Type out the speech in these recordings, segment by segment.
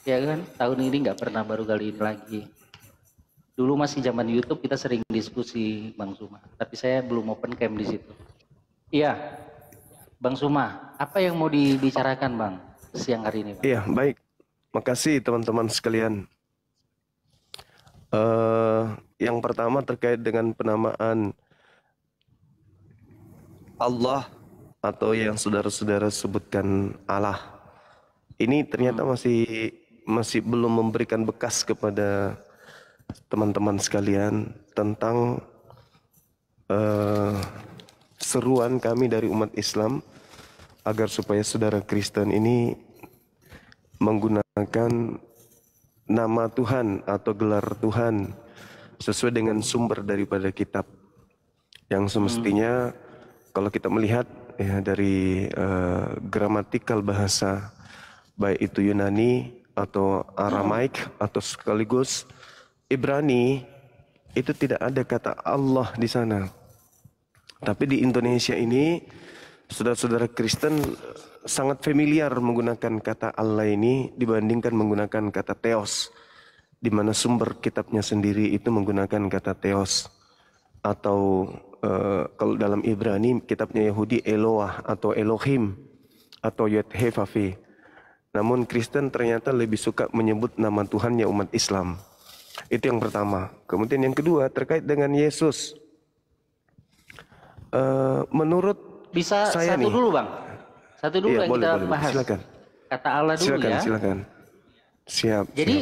Ya kan, tahun ini nggak pernah, baru kali ini lagi. Dulu masih zaman YouTube kita sering diskusi Bang Suma, tapi saya belum open cam di situ. Iya, Bang Suma, apa yang mau dibicarakan Bang siang hari ini Bang? Iya, baik. Makasih teman-teman sekalian. Yang pertama terkait dengan penamaan Allah atau yang saudara-saudara sebutkan Allah. Ini ternyata masih belum memberikan bekas kepada teman-teman sekalian tentang seruan kami dari umat Islam agar supaya saudara Kristen ini menggunakan nama Tuhan atau gelar Tuhan sesuai dengan sumber daripada kitab yang semestinya kalau kita melihat ya dari gramatikal bahasa baik itu Yunani atau Aramaik atau sekaligus Ibrani itu tidak ada kata Allah di sana. Tapi di Indonesia ini saudara-saudara Kristen sangat familiar menggunakan kata Allah ini dibandingkan menggunakan kata Theos, di mana sumber kitabnya sendiri itu menggunakan kata Theos. Atau kalau dalam Ibrani kitabnya Yahudi Eloah atau Elohim atau Yod-He-Vav-He. Namun Kristen ternyata lebih suka menyebut nama Tuhannya umat Islam. Itu yang pertama. Kemudian yang kedua terkait dengan Yesus. Menurut Bisa saya satu nih, dulu Bang, satu dulu iya, yang boleh, kita boleh. bahas. Silakan. Kata Allah dulu ya. Silakan. Siap. Jadi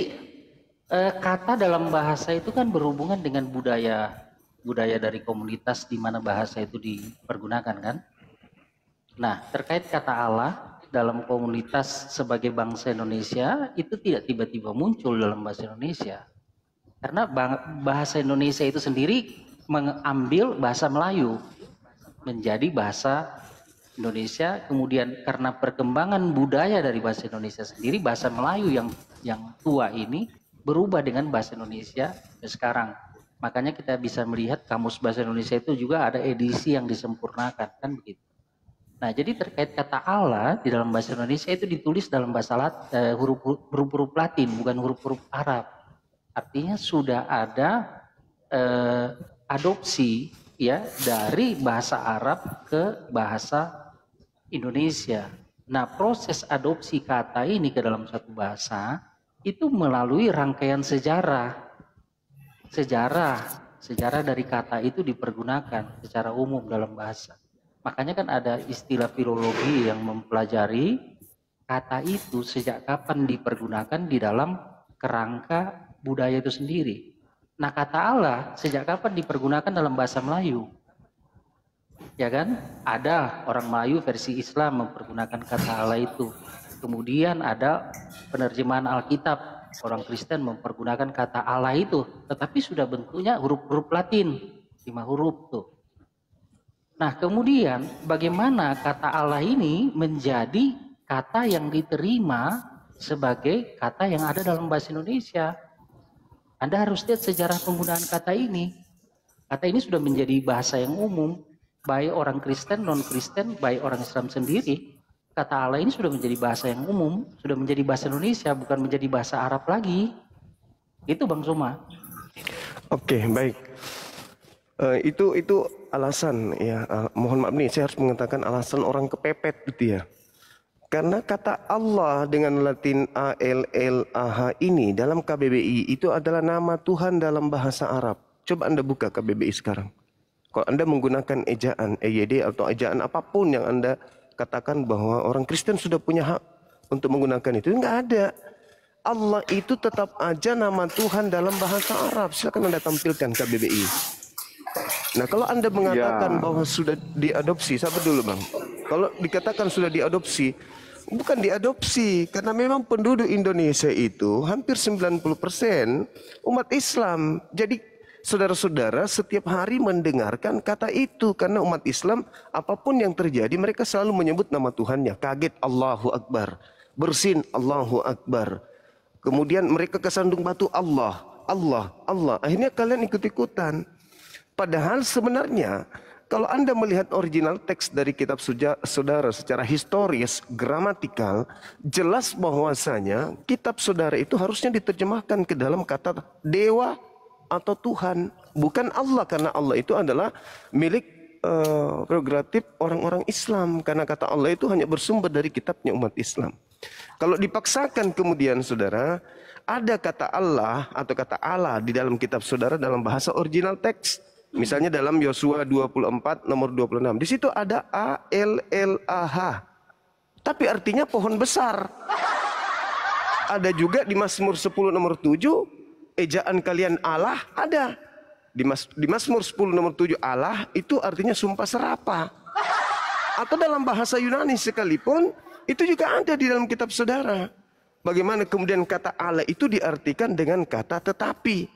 kata dalam bahasa itu kan berhubungan dengan budaya dari komunitas di mana bahasa itu dipergunakan kan. Nah, terkait kata Allah dalam komunitas sebagai bangsa Indonesia itu tidak tiba-tiba muncul dalam bahasa Indonesia. Karena bahasa Indonesia itu sendiri mengambil bahasa Melayu menjadi bahasa Indonesia, kemudian karena perkembangan budaya dari bahasa Indonesia sendiri, bahasa Melayu yang tua ini berubah dengan bahasa Indonesia sekarang. Makanya kita bisa melihat kamus bahasa Indonesia itu juga ada edisi yang disempurnakan kan begitu. Nah, jadi terkait kata Allah di dalam bahasa Indonesia itu ditulis dalam bahasa huruf-huruf Latin, bukan huruf-huruf Arab. Artinya sudah ada adopsi ya dari bahasa Arab ke bahasa Indonesia. Nah, proses adopsi kata ini ke dalam satu bahasa itu melalui rangkaian sejarah. Sejarah dari kata itu dipergunakan secara umum dalam bahasa. Makanya kan ada istilah filologi yang mempelajari kata itu sejak kapan dipergunakan di dalam kerangka budaya itu sendiri. Nah, kata Allah sejak kapan dipergunakan dalam bahasa Melayu? Ya kan? Ada orang Melayu versi Islam mempergunakan kata Allah itu. Kemudian ada penerjemahan Alkitab, orang Kristen mempergunakan kata Allah itu, tetapi sudah bentuknya huruf-huruf Latin, 5 huruf tuh. Nah, kemudian bagaimana kata Allah ini menjadi kata yang diterima sebagai kata yang ada dalam bahasa Indonesia? Anda harus lihat sejarah penggunaan kata ini. Kata ini sudah menjadi bahasa yang umum, baik orang Kristen, non-Kristen, baik orang Islam sendiri. Kata Allah ini sudah menjadi bahasa yang umum, sudah menjadi bahasa Indonesia, bukan menjadi bahasa Arab lagi. Itu Bang Suma. Oke, baik. Itu alasan ya. Mohon maaf nih, saya harus mengatakan alasan orang kepepet gitu ya. Karena kata Allah dengan Latin ALLAH ini dalam KBBI itu adalah nama Tuhan dalam bahasa Arab. Coba Anda buka KBBI sekarang. Kalau Anda menggunakan ejaan EYD atau ejaan apapun yang Anda katakan bahwa orang Kristen sudah punya hak untuk menggunakan itu, enggak ada. Allah itu tetap aja nama Tuhan dalam bahasa Arab. Silakan Anda tampilkan KBBI. Nah, kalau Anda mengatakan bahwa sudah diadopsi, sabar dulu Bang. Kalau dikatakan sudah diadopsi, bukan diadopsi, karena memang penduduk Indonesia itu hampir 90% umat Islam. Jadi saudara-saudara setiap hari mendengarkan kata itu, karena umat Islam apapun yang terjadi mereka selalu menyebut nama Tuhannya. Kaget Allahu Akbar, bersin Allahu Akbar. Kemudian mereka kesandung batu Allah. Akhirnya kalian ikut-ikutan. Padahal sebenarnya kalau Anda melihat original teks dari kitab saudara secara historis, gramatikal, jelas bahwasanya kitab saudara itu harusnya diterjemahkan ke dalam kata dewa atau Tuhan, bukan Allah, karena Allah itu adalah milik prerogatif orang-orang Islam, karena kata Allah itu hanya bersumber dari kitabnya umat Islam. Kalau dipaksakan kemudian saudara, ada kata Allah atau kata Allah di dalam kitab saudara dalam bahasa original teks. Misalnya dalam Yosua 24 nomor 26. Di situ ada A-L-L-A-H. Tapi artinya pohon besar. Ada juga di Mazmur 10 nomor 7, ejaan kalian Allah ada. Di Mazmur 10 nomor 7 Allah itu artinya sumpah serapah. Atau dalam bahasa Yunani sekalipun itu juga ada di dalam kitab saudara. Bagaimana kemudian kata Allah itu diartikan dengan kata tetapi.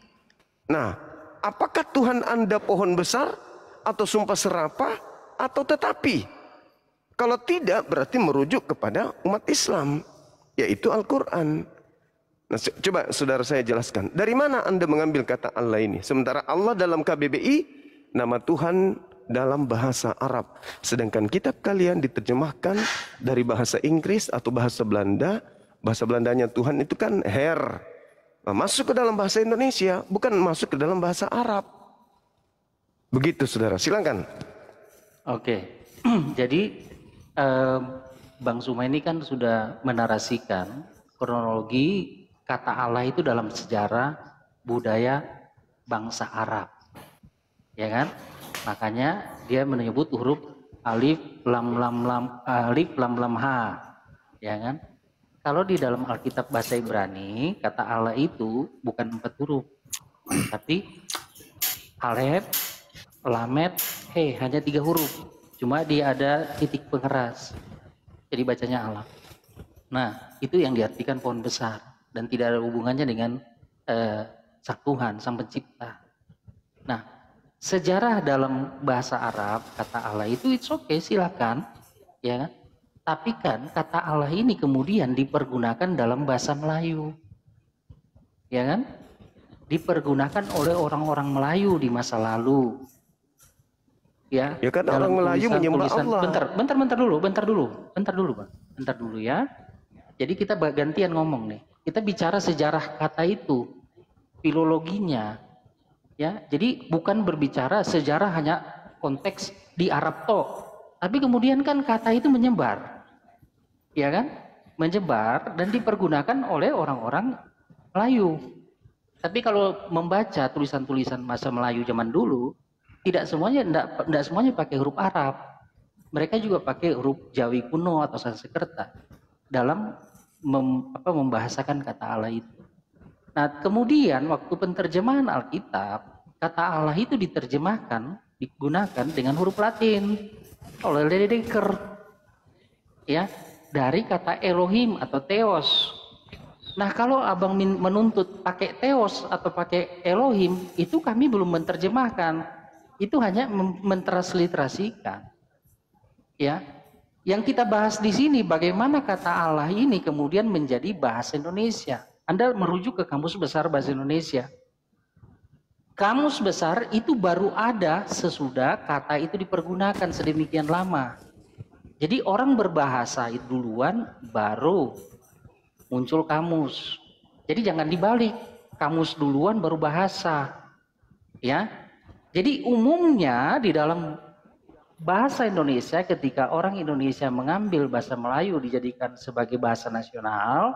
Nah, apakah Tuhan Anda pohon besar atau sumpah serapah atau tetapi? Kalau tidak berarti merujuk kepada umat Islam, yaitu Al-Quran. Nah, coba saudara saya jelaskan. Dari mana Anda mengambil kata Allah ini? Sementara Allah dalam KBBI, nama Tuhan dalam bahasa Arab. Sedangkan kitab kalian diterjemahkan dari bahasa Inggris atau bahasa Belanda. Bahasa Belandanya Tuhan itu kan Her. Masuk ke dalam bahasa Indonesia, bukan masuk ke dalam bahasa Arab. Begitu saudara, silakan. Oke, jadi Bang Suma ini kan sudah menarasikan kronologi kata Allah itu dalam sejarah budaya bangsa Arab. Ya kan? Makanya dia menyebut huruf alif lam lam ha. Ya kan? Kalau di dalam Alkitab bahasa Ibrani, kata Allah itu bukan 4 huruf. Tapi Alef, Lamet, He, hanya 3 huruf. Cuma dia ada titik pengeras. Jadi bacanya Allah. Nah, itu yang diartikan pohon besar. Dan tidak ada hubungannya dengan Sang Tuhan, Sang Pencipta. Nah, sejarah dalam bahasa Arab, kata Allah itu it's okay, silakan. Ya kan? Tapi kan kata Allah ini kemudian dipergunakan dalam bahasa Melayu. Ya kan? Dipergunakan oleh orang-orang Melayu di masa lalu. Ya kan orang Melayu menyembah Allah. Bentar dulu, Bang. Bentar dulu ya. Jadi kita gantian ngomong nih. Kita bicara sejarah kata itu, filologinya. Ya, jadi bukan berbicara sejarah hanya konteks di Arab toh. Tapi kemudian kan kata itu menyebar. Ya kan? Menyebar dan dipergunakan oleh orang-orang Melayu. Tapi kalau membaca tulisan-tulisan masa Melayu zaman dulu, tidak semuanya pakai huruf Arab. Mereka juga pakai huruf Jawi kuno atau Sanskerta dalam membahasakan kata Allah itu. Nah, kemudian waktu penterjemahan Alkitab, kata Allah itu digunakan dengan huruf Latin oleh Ledecker. Ya, dari kata Elohim atau Theos. Nah, kalau abang menuntut pakai Theos atau pakai Elohim, itu kami belum menerjemahkan. Itu hanya mentransliterasikan. Ya, yang kita bahas di sini bagaimana kata Allah ini kemudian menjadi bahasa Indonesia. Anda merujuk ke Kamus Besar Bahasa Indonesia. Kamus Besar itu baru ada sesudah kata itu dipergunakan sedemikian lama. Jadi orang berbahasa itu duluan baru muncul kamus. Jadi jangan dibalik, kamus duluan baru bahasa. Ya. Jadi umumnya di dalam bahasa Indonesia ketika orang Indonesia mengambil bahasa Melayu dijadikan sebagai bahasa nasional,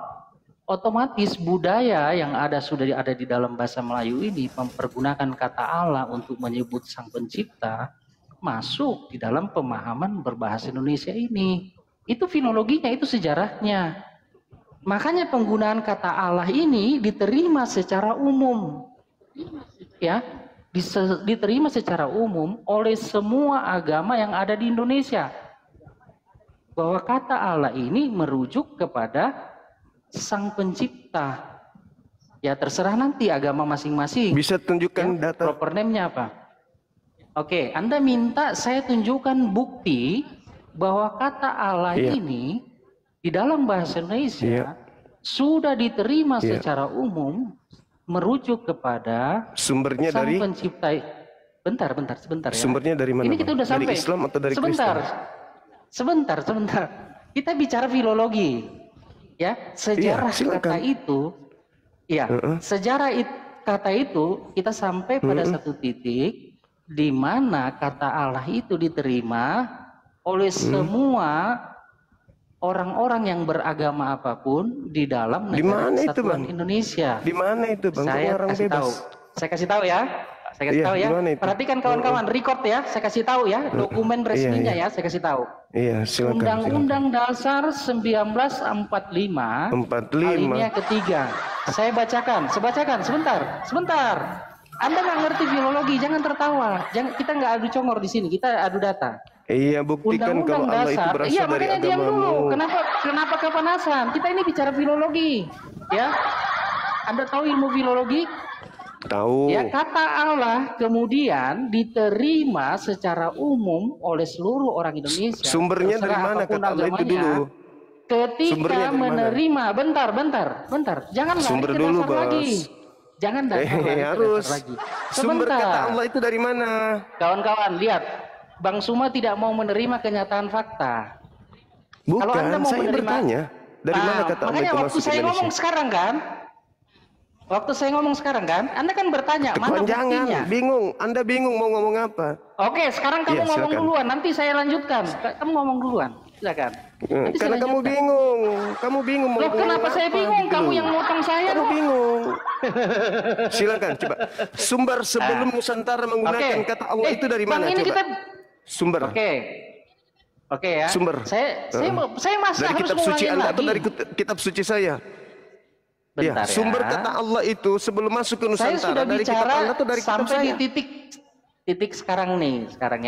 otomatis budaya yang sudah ada di dalam bahasa Melayu ini mempergunakan kata Allah untuk menyebut Sang Pencipta masuk di dalam pemahaman berbahasa Indonesia ini. Itu filologinya, itu sejarahnya. Makanya penggunaan kata Allah ini diterima secara umum. Ya, diterima secara umum oleh semua agama yang ada di Indonesia. Bahwa kata Allah ini merujuk kepada Sang Pencipta. Ya, terserah nanti agama masing-masing. Bisa tunjukkan data proper name-nya apa? Oke, Anda minta saya tunjukkan bukti bahwa kata Allah ini di dalam bahasa Indonesia sudah diterima secara umum merujuk kepada sumbernya Sang dari Pencipta. sebentar ya. Sumbernya dari mana? Ini kita udah sampai. Dari Islam atau dari Sebentar. Kristen? Sebentar. Kita bicara filologi. Ya, sejarah kata itu. Ya, kata itu kita sampai pada satu titik di mana kata Allah itu diterima oleh semua orang-orang yang beragama apapun di dalam negara kesatuan Indonesia. Di mana itu, Bang? Saya kasih tahu. Saya kasih tahu ya. Saya kasih tahu ya. Perhatikan kawan-kawan, record ya. Saya kasih tahu ya. Dokumen resminya ya. Saya kasih tahu. Iya, silakan. Undang-Undang Dasar 1945. Alinea ketiga. Saya bacakan. Sebentar. Anda nggak ngerti filologi, jangan tertawa. Kita nggak adu congor di sini. Kita adu data. Iya, buktikan kalau Allah itu berasal dari makanya diam dulu. agamamu. Kenapa kepanasan? Kita ini bicara filologi, ya. Anda tahu ilmu filologi? Tahu. Ya, kata Allah kemudian diterima secara umum oleh seluruh orang Indonesia. Sumbernya dari mana kata Allah itu dulu? Ketika menerima, bentar. Jangan sumber dulu, Bos. Lagi. Jangan dasar lagi. Sumber kata Allah itu dari mana? Kawan-kawan, lihat. Bang Suma tidak mau menerima kenyataan fakta. Bukan, kalau Anda mau saya bertanya. Dari mana kata Allah itu waktu saya ngomong sekarang kan, Anda kan bertanya, mana buktinya? Bingung, Anda bingung mau ngomong apa. Oke, sekarang kamu ngomong duluan, nanti saya lanjutkan. Kamu ngomong duluan, silakan. Karena kamu bingung mau ngomong kenapa apa, saya bingung? Gitu. Kamu yang motong saya. Kamu bingung. Silakan, coba. Sumber sebelum Nusantara menggunakan kata Allah itu dari mana? Coba. Sumber. Oke ya. Sumber. Saya masih dari kitab suci Anda atau dari kitab suci saya? Bentar ya. Sumber kata Allah itu sebelum masuk ke Nusantara saya sudah dari bicara kitab Allah atau dari kitab saya? Sampai di titik sekarang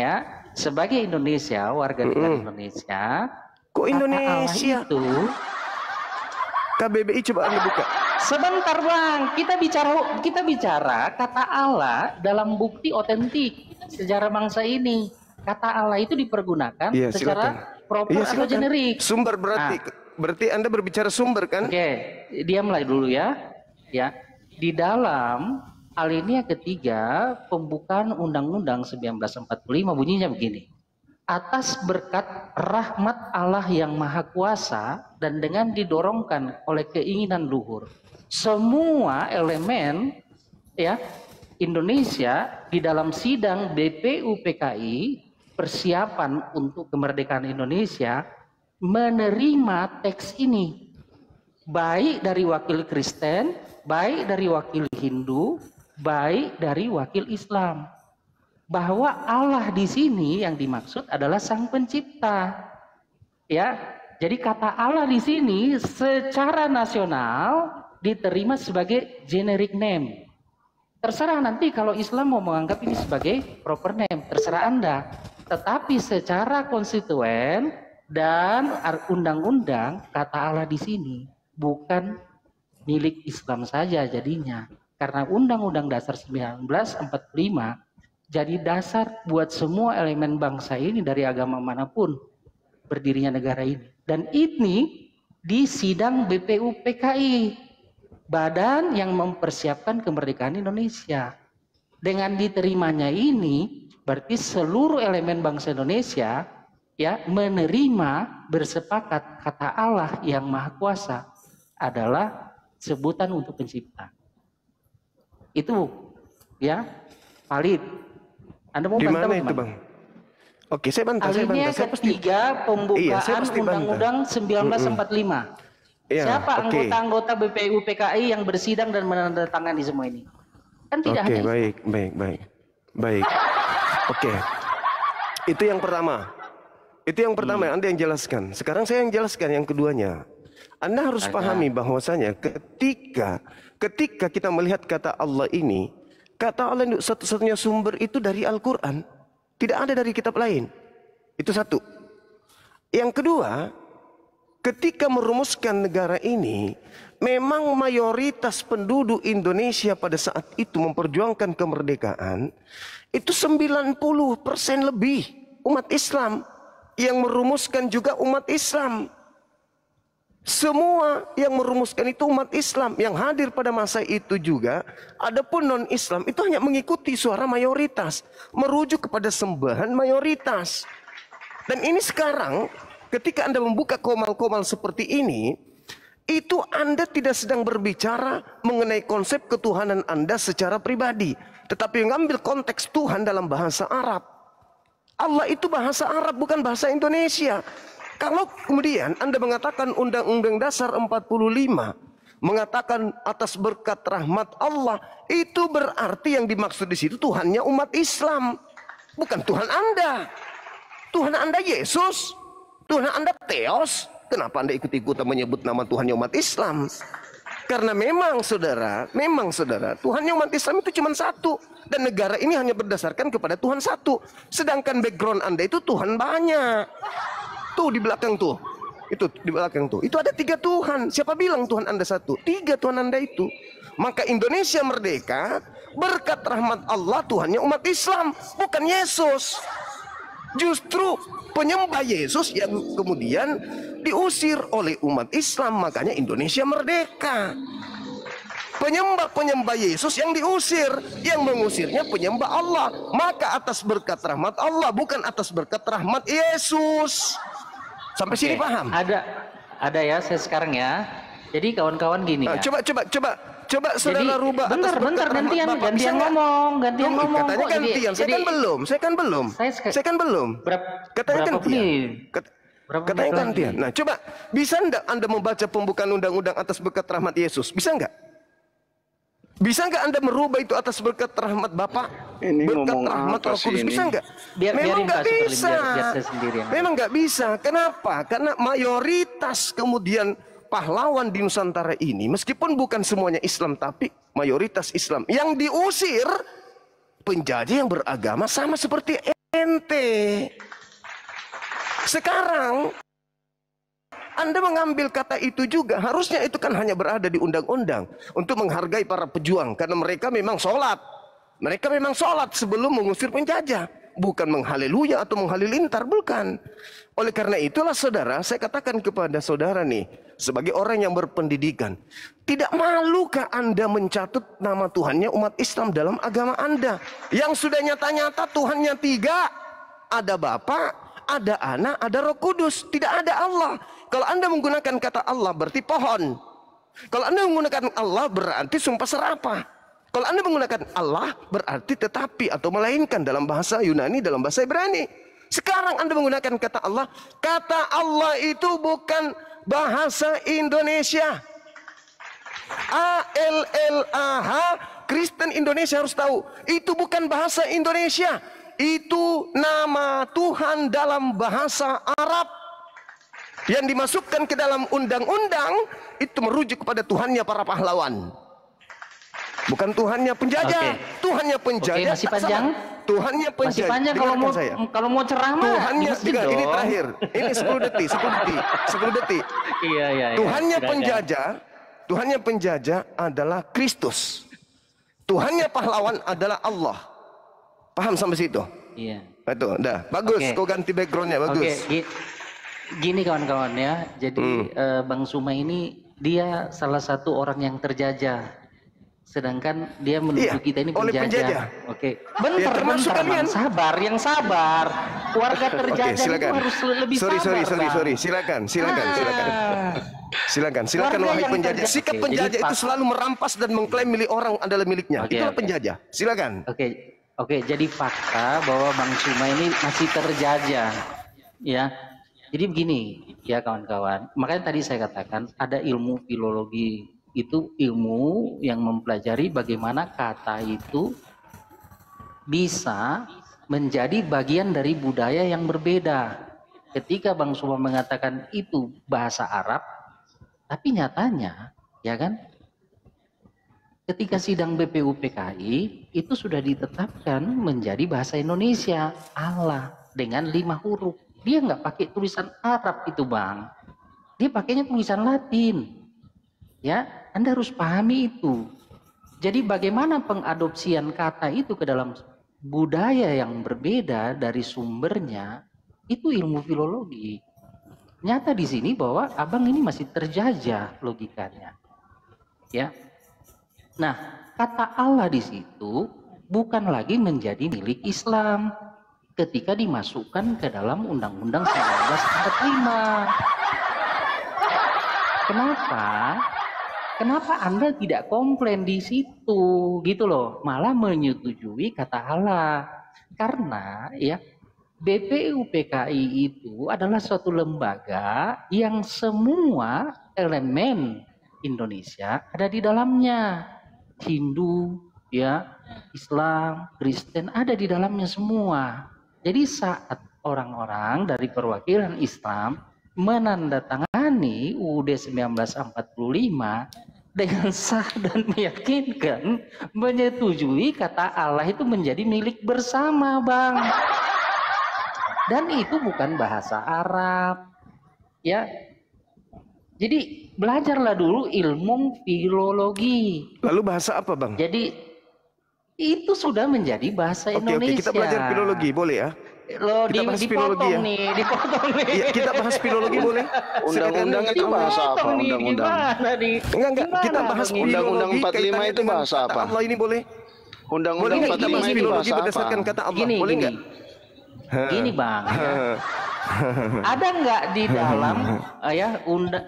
ya. Sebagai Indonesia, warga negara Indonesia. Kok Indonesia? Itu KBBI coba Anda buka. Sebentar Bang, kita bicara kata Allah dalam bukti otentik sejarah bangsa ini. Kata Allah itu dipergunakan secara proper atau generik. Sumber berarti Anda berbicara sumber kan? Oke, diamlah dulu ya. Ya, di dalam alinea ketiga pembukaan Undang-Undang 1945 bunyinya begini. Atas berkat rahmat Allah yang Maha Kuasa dan dengan didorongkan oleh keinginan luhur, semua elemen ya Indonesia di dalam sidang BPUPKI persiapan untuk kemerdekaan Indonesia menerima teks ini baik dari wakil Kristen, baik dari wakil Hindu, baik dari wakil Islam, bahwa Allah di sini yang dimaksud adalah Sang Pencipta. Ya, jadi kata Allah di sini secara nasional diterima sebagai generic name. Terserah nanti kalau Islam mau menganggap ini sebagai proper name, terserah Anda. Tetapi secara konstituen dan undang-undang kata Allah di sini bukan milik Islam saja jadinya. Karena Undang-Undang Dasar 1945 jadi dasar buat semua elemen bangsa ini dari agama manapun berdirinya negara ini. Dan ini di sidang BPUPKI, badan yang mempersiapkan kemerdekaan Indonesia. Dengan diterimanya ini berarti seluruh elemen bangsa Indonesia ya menerima bersepakat kata Allah yang Maha Kuasa adalah sebutan untuk pencipta. Itu ya valid. Anda mau bantah itu Bang? Oke, saya bantah. Alinea ketiga pembukaan Undang-Undang 1945. Siapa anggota-anggota BPUPKI yang bersidang dan menandatangani semua ini? Kan tidak hanya baik. Oke. Itu yang pertama. Anda yang jelaskan. Sekarang saya yang jelaskan yang keduanya. Anda harus pahami bahwasanya ketika kita melihat kata Allah ini, kata Allah satu-satunya sumber itu dari Al-Quran. Tidak ada dari kitab lain. Itu satu. Yang kedua, ketika merumuskan negara ini, memang mayoritas penduduk Indonesia pada saat itu memperjuangkan kemerdekaan, itu 90% lebih umat Islam. Yang merumuskan juga umat Islam. Semua yang merumuskan itu umat Islam yang hadir pada masa itu juga. Adapun non-Islam itu hanya mengikuti suara mayoritas, merujuk kepada sembahan mayoritas. Dan ini sekarang ketika Anda membuka komal-komal seperti ini, itu Anda tidak sedang berbicara mengenai konsep ketuhanan Anda secara pribadi, tetapi mengambil konteks Tuhan dalam bahasa Arab. Allah itu bahasa Arab, bukan bahasa Indonesia. Kalau kemudian Anda mengatakan Undang-Undang Dasar 45 mengatakan atas berkat rahmat Allah, itu berarti yang dimaksud di situ Tuhannya umat Islam, bukan Tuhan Anda. Tuhan Anda Yesus, Tuhan Anda Theos. Kenapa Anda ikut-ikutan menyebut nama Tuhannya umat Islam? Karena memang saudara, Tuhannya umat Islam itu cuma satu. Dan negara ini hanya berdasarkan kepada Tuhan satu. Sedangkan background Anda itu Tuhan banyak. Tuh di belakang tuh. Itu di belakang tuh. Itu ada 3 Tuhan. Siapa bilang Tuhan Anda satu? 3 Tuhan Anda itu. Maka Indonesia merdeka berkat rahmat Allah, Tuhannya umat Islam, bukan Yesus. Justru penyembah Yesus yang kemudian diusir oleh umat Islam, makanya Indonesia merdeka. Penyembah Yesus yang diusir, yang mengusirnya penyembah Allah. Maka atas berkat rahmat Allah, bukan atas berkat rahmat Yesus. Sampai sini paham? Ada ya, saya sekarang ya. Jadi kawan-kawan gini ya. Coba saudara rubah. Bentar, gantian ngomong. Katanya gantian, saya kan belum. Katanya gantian. Katanya gantian. Nah, coba bisa enggak Anda membaca pembukaan undang-undang atas berkat rahmat Yesus? Bisa enggak? Bisa enggak Anda merubah itu atas berkat rahmat Bapa? Ini berkat ngomong rahmat apa Roh Kudus? sih ini? Bisa enggak? Memang enggak bisa. Memang enggak bisa. Kenapa? Karena mayoritas kemudian pahlawan di Nusantara ini, meskipun bukan semuanya Islam, tapi mayoritas Islam yang diusir penjajah yang beragama sama seperti ente. Sekarang Anda mengambil kata itu juga, harusnya itu kan hanya berada di undang-undang untuk menghargai para pejuang, karena mereka memang sholat. Mereka memang sholat sebelum mengusir penjajah, bukan menghaleluya atau menghalilintar, bukan. Oleh karena itulah saudara, saya katakan kepada saudara nih, sebagai orang yang berpendidikan, tidak malukah Anda mencatut nama Tuhannya umat Islam dalam agama Anda, yang sudah nyata-nyata Tuhannya 3, ada Bapa, ada Anak, ada Roh Kudus, tidak ada Allah. Kalau Anda menggunakan kata Allah berarti pohon. Kalau Anda menggunakan Allah berarti sumpah serapah. Kalau Anda menggunakan Allah berarti tetapi atau melainkan dalam bahasa Yunani, dalam bahasa Ibrani. Sekarang Anda menggunakan kata Allah itu bukan bahasa Indonesia. ALLAH, Kristen Indonesia harus tahu, itu bukan bahasa Indonesia. Itu nama Tuhan dalam bahasa Arab. Yang dimasukkan ke dalam undang-undang itu merujuk kepada Tuhannya para pahlawan, bukan Tuhannya penjajah. Tuhannya penjajah. Masih panjang? Tuhannya penjajah. Masih panjang kalau mau ceramah. Tuhannya ini terakhir. Ini 10 detik. Iya. Tuhannya penjajah adalah Kristus. Tuhannya pahlawan adalah Allah. Paham sampai situ? Iya. Betul, dah. Bagus, kau ganti backgroundnya, bagus. Gini kawan-kawan ya, jadi Bang Suma ini dia salah satu orang yang terjajah, sedangkan dia menuduh kita ini penjajah. Oke, bentar, Bang, sabar, warga terjajah itu harus lebih sabar. Sorry, silakan wahai penjajah. Sikap penjajah itu selalu merampas dan mengklaim milik orang adalah miliknya. Itulah penjajah. Silakan. Oke, jadi fakta bahwa Bang Suma ini masih terjajah, ya. Jadi begini ya kawan-kawan, makanya tadi saya katakan ada ilmu filologi, itu ilmu yang mempelajari bagaimana kata itu bisa menjadi bagian dari budaya yang berbeda. Ketika Bang Suma mengatakan itu bahasa Arab, tapi nyatanya ya kan, ketika sidang BPUPKI itu sudah ditetapkan menjadi bahasa Indonesia, Allah dengan 5 huruf. Dia nggak pakai tulisan Arab itu Bang, dia pakainya tulisan Latin. Ya, Anda harus pahami itu. Jadi bagaimana pengadopsian kata itu ke dalam budaya yang berbeda dari sumbernya, itu ilmu filologi. Nyata di sini bahwa abang ini masih terjajah logikanya. Ya. Nah, kata Allah di situ bukan lagi menjadi milik Islam ketika dimasukkan ke dalam Undang-Undang 1945. Kenapa? Kenapa Anda tidak komplain di situ gitu loh, malah menyetujui kata Allah? Karena ya BPUPKI itu adalah suatu lembaga yang semua elemen Indonesia ada di dalamnya. Hindu, ya, Islam, Kristen ada di dalamnya semua. Jadi saat orang-orang dari perwakilan Islam menandatangani UUD 1945 dengan sah dan meyakinkan, menyetujui kata Allah itu menjadi milik bersama, Bang. Dan itu bukan bahasa Arab. Ya. Jadi belajarlah dulu ilmu filologi. Lalu bahasa apa, Bang? Jadi itu sudah menjadi bahasa Indonesia. Oke, kita belajar filologi, boleh ya? Lo kita bahas filologi ya? Dipotong nih. Ya, kita bahas filologi boleh? Undang-undang itu bahasa apa? Undang-undang. Enggak. Kita bahas Undang-undang 45 itu bahasa apa? Allah ini boleh? Undang-undang 45 itu bahasa apa? Berdasarkan kata Allah, boleh enggak? Gini, Bang. Ya. Ada nggak di dalam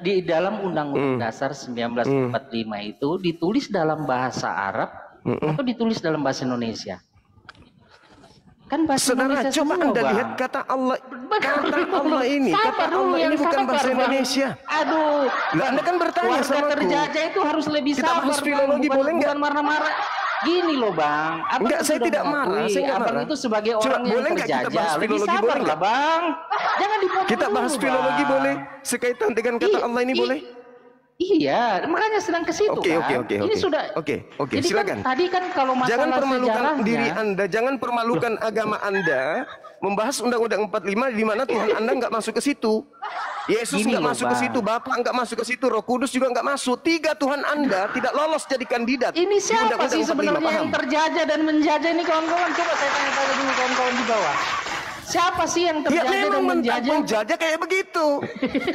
di dalam Undang-Undang Dasar 1945 itu ditulis dalam bahasa Arab atau ditulis dalam bahasa Indonesia? Kan bahasa Saudara, Indonesia coba semua, Anda Bang. lihat kata Allah ini, kata Allah ini bukan bahasa Indonesia. Aduh, Lah, Anda kan bertanya warga sama aku. terjajah itu harus lebih Kita sabar, bahas filologi, Bang. boleh nggak? Bukan marah-marah. Gini loh, Bang. Abang Enggak, itu saya sudah tidak marah. mengakui Saya enggak Abang marah. itu sebagai Coba, orang yang boleh nggak kita terjajah. bahas Lebih filologi, sabar boleh lah, nggak? Bang. Jangan dipotong Kita bahas dulu, filologi Bang. boleh? Sekaitan dengan kata Allah ini boleh? Iya, makanya sedang ke situ Oke. Ini sudah. Oke, Jadi silakan. Kan, tadi kan kalau masalah Jangan permalukan sejarahnya, diri Anda, jangan permalukan agama Anda. Membahas Undang-Undang 45 di mana Tuhan Anda nggak masuk ke situ. Yesus Gini nggak loh, masuk ke Bang. situ, Bapak nggak masuk ke situ, Roh Kudus juga nggak masuk. 3 Tuhan Anda tidak lolos jadi kandidat. Ini di siapa Undang-Undang sih 45, sebenarnya yang paham? terjajah dan menjajah ini kawan-kawan? Coba saya tanya-tanya dulu kawan-kawan di bawah. Siapa sih yang Ya terjajah dan memang mental menjajah? penjajah kayak begitu.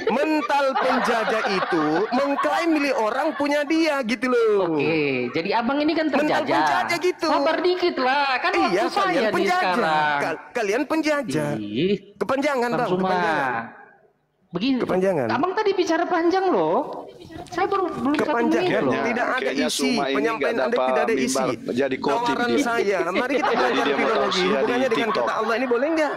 Mental penjajah itu mengklaim milik orang punya dia gitu loh. Oke, jadi abang ini kan Mental terjajah. penjajah gitu. Sabar dikit lah, kan waktu Iya, saya kalian nih penjajah. sekarang. Kalian penjajah. Ih, Kepanjangan, Bang Bang, Suma. kepanjangan. Begini, Kepanjangan. abang tadi bicara panjang loh. Saya belum 1 menit Kepanjangan, loh. tidak ada Kayaknya isi. Suma ini Penyampaian nggak Anda dapat tidak ada isi. mimbar jadi khotib Tawaran dia. saya, mari kita belajar Jadi dia mau filologi. tausiah Hubungannya di dengan TikTok. kata Allah ini boleh nggak?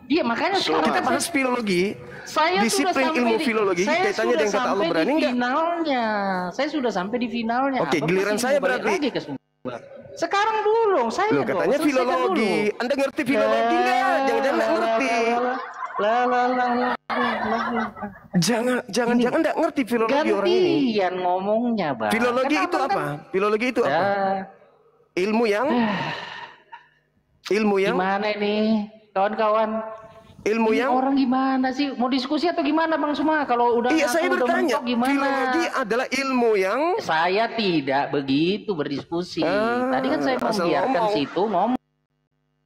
Iya, makanya sekarang Kita bahas filologi. saya Disiplin sudah ilmu sampai filologi saya kaitannya sudah dengan kata Allah, sampai berani di nggak? finalnya. Saya sudah sampai di finalnya. Oke, Abang giliran masih saya mau balik berarti. lagi ke Sumber. Sekarang dulu, saya Loh, katanya selesaikan filologi. dulu. Anda ngerti filologi nggak? Jangan-jangan nggak ngerti. Jangan nggak ngerti filologi orang ini. Gantian ngomongnya, Bang. Filologi Kan itu abang apa? kan- Filologi itu apa? Ilmu yang Gimana ini, kawan-kawan? ilmu Ini yang orang gimana sih? Mau diskusi atau gimana, Bang Suma? Kalau udah Iya, ngaku, saya udah bertanya. mentok, gimana? Filologi adalah ilmu yang Saya tidak begitu berdiskusi. Tadi kan saya asal membiarkan ngomong. situ ngomong.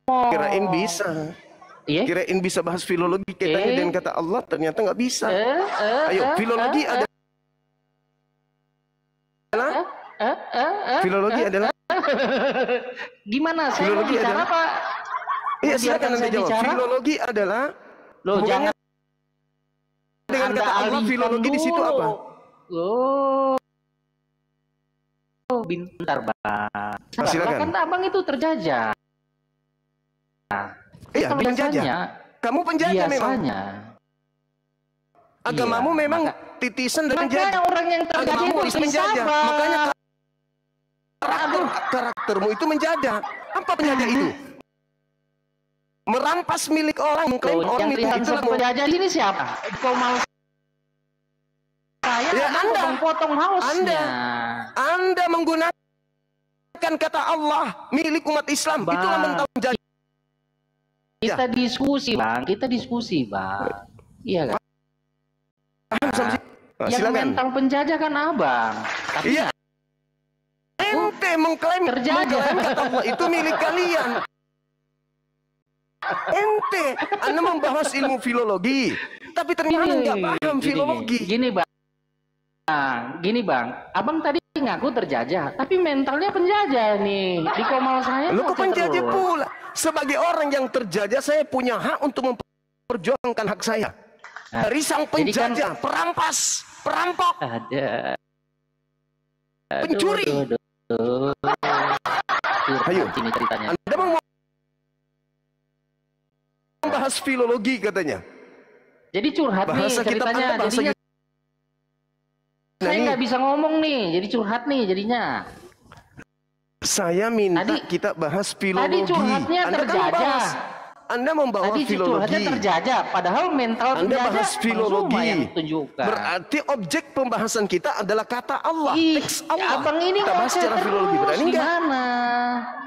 kirain bisa. Iya. Kirain bisa bahas filologi kaitannya dengan kata Allah, ternyata nggak bisa. Ayo, filologi adalah filologi adalah Gimana? Saya mau Filologi bicara adalah- apa? Iya, Biarkan silakan Anda saya jawab. bicara. Filologi adalah Loh, hubungannya jangan dengan Anda kata Allah, alihkan filologi di situ dulu. apa? Bentar, Bang. Silakan. Kan abang itu terjajah. Iya, Kalau penjajah. biasanya, Kamu penjajah memang. biasanya. Agamamu Iya, memang titisan dan Makanya penjajah. orang yang terjajah Agamamu itu harus harus menjajah. sabar. Makanya karaktermu itu menjajah. Apa penjajah itu? Merampas milik orang, mengklaim Tuh, orang yang milik kelihatan itu. seperti penjajah ini siapa? Kau mau saya Ya, atau Anda. Bang potong hausnya? Anda menggunakan kata Allah milik umat Islam. Bang. Itulah mental penjajah. Kita diskusi, Bang. Kita diskusi, Bang. Iya kan? Nah, Yang silakan. mental penjajah kan abang. Tapi Iya. Ente mengklaim Terjajah. kata Allah itu milik kalian. Ente, Anda membahas ilmu filologi, tapi ternyata nggak paham filologi. Gini bang, gini bang, abang tadi ngaku terjajah, tapi mentalnya penjajah nih. Di Komal saya. Lu kok penjajah pula? Sebagai orang yang terjajah, saya punya hak untuk memperjuangkan hak saya. Dari sang penjajah, perampas, perampok, pencuri. Ayo, ini ceritanya. Anda mau membahas filologi katanya. Jadi curhat Bahasa nih ceritanya. Jadinya saya nggak bisa ngomong nih, jadi curhat nih jadinya. Saya minta kita bahas filologi. Tadi curhatnya terjajah. Anda membawa tadi filologi. Curhatnya terjajah, padahal mental Anda bahas filologi. yang tunjukkan. Berarti objek pembahasan kita adalah kata Allah, teks Allah. Abang ini kita bahas secara filologi, berani enggak? Gimana?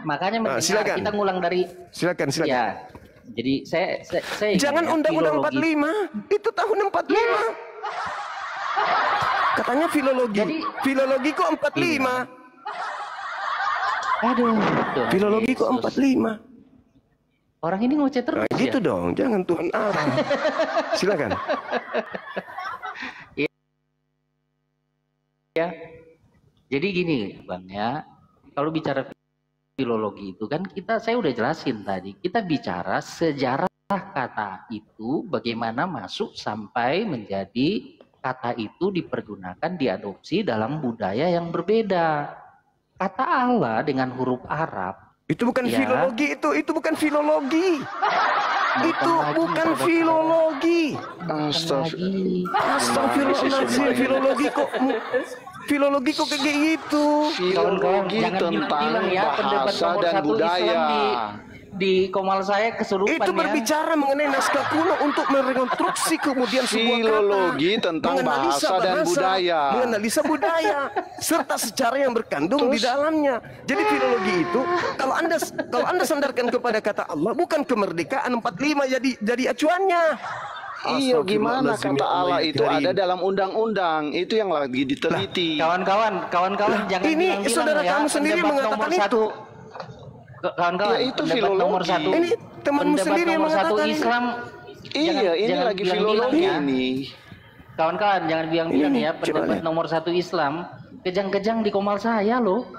Makanya silakan. Kita ngulang dari. Silakan. Ya. Jadi saya jangan Undang-Undang 45. Itu tahun 45. Katanya filologi. Jadi, filologi kok 45? Aduh. Filologi kok 45? Orang ini ngoceh terus. Nah, gitu dong, jangan Tuhan Allah. Silakan. Ya. Jadi gini, Bang ya. Kalau bicara filologi itu kan saya udah jelasin tadi. Kita bicara sejarah kata itu bagaimana masuk sampai menjadi kata itu dipergunakan, diadopsi dalam budaya yang berbeda. Kata Allah dengan huruf Arab itu bukan filologi, itu bukan filologi. Itu bukan filologi. Astagfirullahaladzim, filologi kok kayak gitu. Filologi tentang bahasa dan budaya. Di Komal saya kesurupan. Itu berbicara mengenai naskah kuno untuk merekonstruksi kemudian sebuah filologi tentang bahasa dan budaya, menganalisa budaya serta secara yang berkandung di dalamnya. Jadi filologi itu kalau anda sandarkan kepada kata Allah, bukan kemerdekaan 45 jadi acuannya. Iya, gimana kata Allah itu ada dalam undang-undang, itu yang lagi diteliti. Kawan-kawan jangan ini saudara kamu sendiri mengatakan itu. Kawan-kawan, ya, itu filologi nomor 1. Ini temanmu sendiri yang mengatakan Islam. Iya, ini lagi filologi ini. Kawan-kawan jangan bilang-bilang ya, pendapat nomor 1 Islam kejang-kejang di Komal saya loh.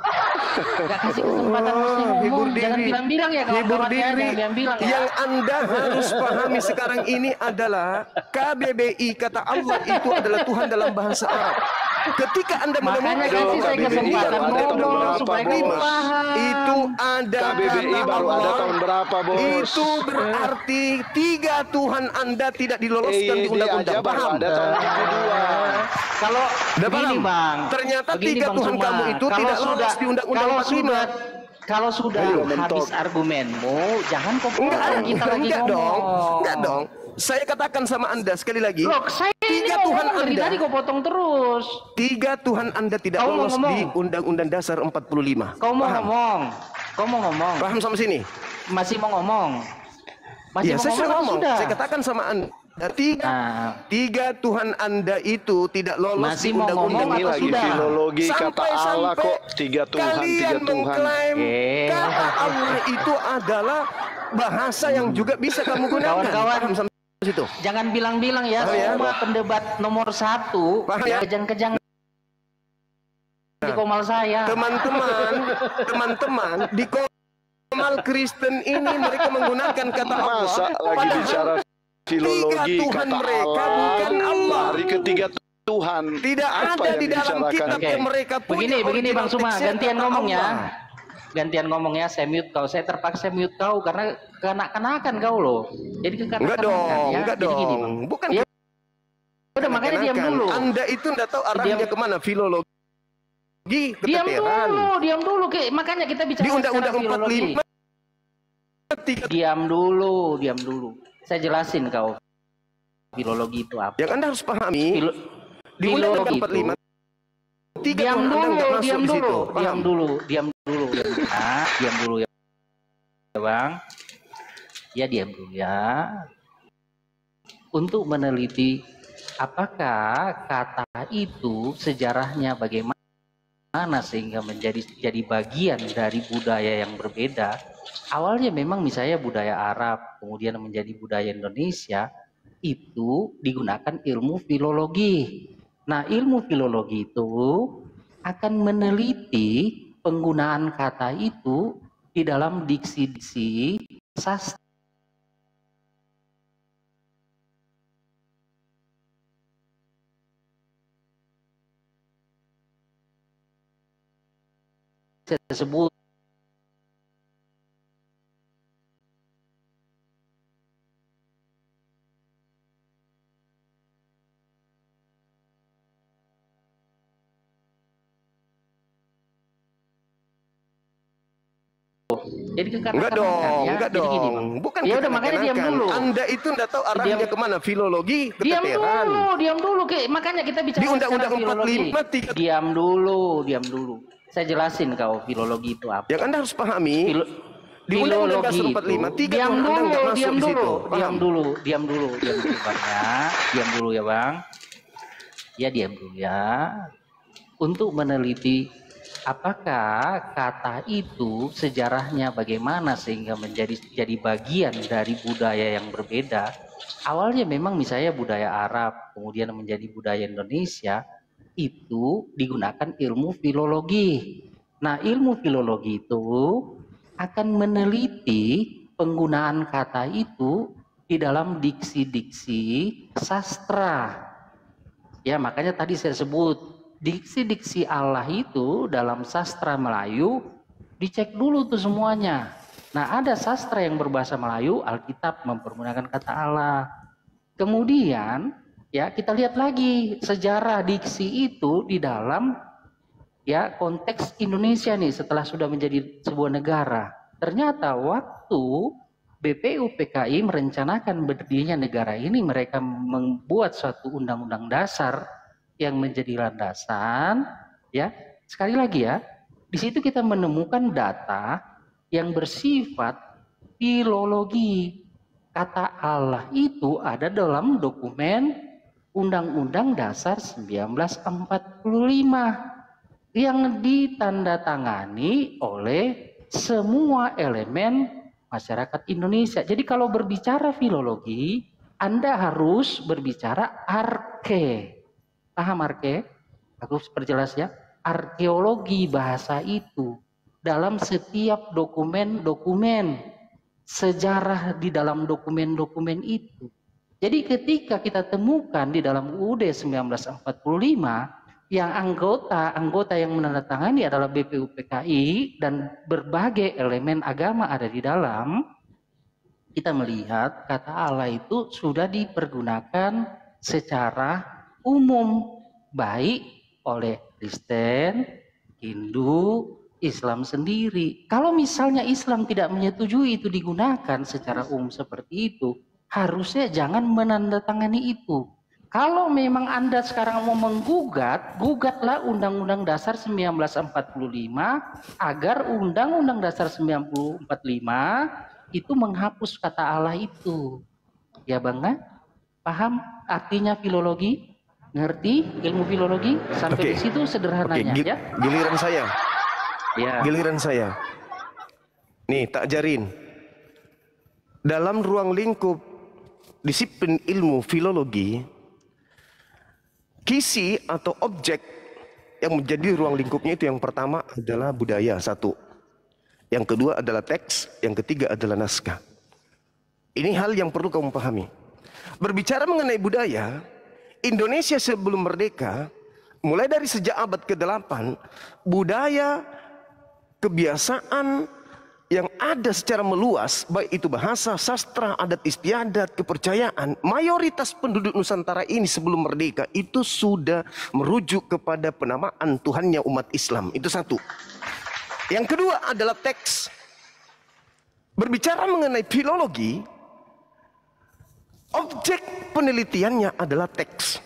Gak kasih kesempatan mesti ngomong. Jangan bilang-bilang ya kawan-kawan ya, jangan bilang-bilang ya. Yang Anda harus pahami sekarang ini adalah KBBI, kata Allah itu adalah Tuhan dalam bahasa Arab. Ketika Anda menemukan kasih saya kesempatan ngomong supaya paham. Itu ada KBBI baru ada tahun berapa, Bos? Itu berarti 3 Tuhan Anda tidak diloloskan di undang-undang. Paham? Ada tahun 72. Kalau begini Bang, ternyata begini 3 Tuhan kamu itu tidak lolos di undang-undang 45. Kalau sudah habis argumenmu, jangan kok kita lagi ngomong. Enggak dong. Saya katakan sama Anda sekali lagi. Loh, saya 3 Tuhan Anda. Tadi kau potong terus. 3 Tuhan Anda tidak lolos di Undang-Undang Dasar 45. Kau mau ngomong. Paham sampai sini? Masih mau ngomong. Saya sudah ngomong. Saya katakan sama Anda. 3 Tuhan Anda itu tidak lolos di undang-undang ini lagi filologi kata Allah kok 3 Tuhan, 3 Tuhan. Kalian mengklaim kata Allah itu adalah bahasa yang juga bisa kamu gunakan. Kawan-kawan, jangan bilang-bilang ya, semua pendebat nomor 1 kejang-kejang di Komal saya. Teman-teman di Komal Kristen ini mereka menggunakan kata Allah. Masa lagi bicara filologi kata mereka Allah, bukan Allah. Hari ketiga Tuhan. Tidak ada di dalam kitab yang mereka punya. Begini Bang Suma, gantian ngomong ya. Gantian ngomong ya, saya mute kau. Saya terpaksa mute kau karena kekanak-kanakan kau loh. Jadi kekanak-kanakan ya. Enggak dong. Bukan. Ya, udah makanya diam dulu. Anda itu enggak tahu arahnya kemana filologi. Diam dulu. Makanya kita bicara di Undang-Undang 45. Diam dulu. Saya jelasin kau. Filologi itu apa? Yang Anda harus pahami. Di Undang-Undang 45. Diam dulu ya Bang. Ya diam dulu ya. Untuk meneliti apakah kata itu sejarahnya bagaimana Mana sehingga jadi bagian dari budaya yang berbeda. Awalnya memang misalnya budaya Arab, kemudian menjadi budaya Indonesia, itu digunakan ilmu filologi. Nah, ilmu filologi itu akan meneliti penggunaan kata itu di dalam diksi-diksi sastra. Tersebut jadi Enggak dong, ya. enggak Jadi dong. gini, Bang. Bukan Ya udah, makanya diam dulu. Anda itu enggak tahu arahnya kemana, filologi, Diam keteteran. dulu. Makanya kita bicara Di Undang-Undang filologi. 45 Diam dulu. Saya jelasin kau filologi itu apa. Yang Anda harus pahami, di Undang-Undang Dasar 45, tiga diam Undang dulu, nggak masuk diam di situ. dulu, Paham? diam dulu, Bang ya. Diam dulu ya, Bang. Ya, diam dulu ya. Untuk meneliti apakah kata itu sejarahnya bagaimana sehingga jadi bagian dari budaya yang berbeda. Awalnya memang misalnya budaya Arab, kemudian menjadi budaya Indonesia, itu digunakan ilmu filologi. Nah, ilmu filologi itu akan meneliti penggunaan kata itu di dalam diksi-diksi sastra. Ya, makanya tadi saya sebut diksi-diksi Allah itu dalam sastra Melayu dicek dulu tuh semuanya. Nah, ada sastra yang berbahasa Melayu, Alkitab mempergunakan kata Allah. Kemudian ya kita lihat lagi sejarah diksi itu di dalam ya konteks Indonesia nih setelah sudah menjadi sebuah negara. Ternyata waktu BPUPKI merencanakan berdirinya negara ini, mereka membuat suatu undang-undang dasar yang menjadi landasan, ya. Sekali lagi ya, di situ kita menemukan data yang bersifat filologi. Kata Allah itu ada dalam dokumen Undang-Undang Dasar 1945 yang ditandatangani oleh semua elemen masyarakat Indonesia. Jadi kalau berbicara filologi, Anda harus berbicara arke. Paham arke? Aku perjelas ya. Arkeologi bahasa itu dalam setiap dokumen-dokumen sejarah di dalam dokumen-dokumen itu. Jadi ketika kita temukan di dalam UUD 1945 yang anggota yang menandatangani adalah BPUPKI dan berbagai elemen agama ada di dalam, kita melihat kata Allah itu sudah dipergunakan secara umum, baik oleh Kristen, Hindu, Islam sendiri. Kalau misalnya Islam tidak menyetujui itu digunakan secara umum seperti itu, harusnya jangan menandatangani itu. Kalau memang Anda sekarang mau menggugat, gugatlah Undang-Undang Dasar 1945 agar Undang-Undang Dasar 1945 itu menghapus kata Allah itu. Ya Bang, paham artinya filologi? Ngerti ilmu filologi? Sampai di situ sederhananya ya. Giliran saya. Ya. Giliran saya. Nih, tak ajarin. Dalam ruang lingkup disiplin ilmu filologi, kisi atau objek yang menjadi ruang lingkupnya itu yang pertama adalah budaya, satu. Yang kedua adalah teks, yang ketiga adalah naskah. Ini hal yang perlu kamu pahami. Berbicara mengenai budaya, Indonesia sebelum merdeka, mulai dari sejak abad ke-8, budaya, kebiasaan yang ada secara meluas, baik itu bahasa, sastra, adat istiadat, kepercayaan, mayoritas penduduk Nusantara ini sebelum merdeka itu sudah merujuk kepada penamaan Tuhannya umat Islam. Itu satu. Yang kedua adalah teks. Berbicara mengenai filologi, objek penelitiannya adalah teks.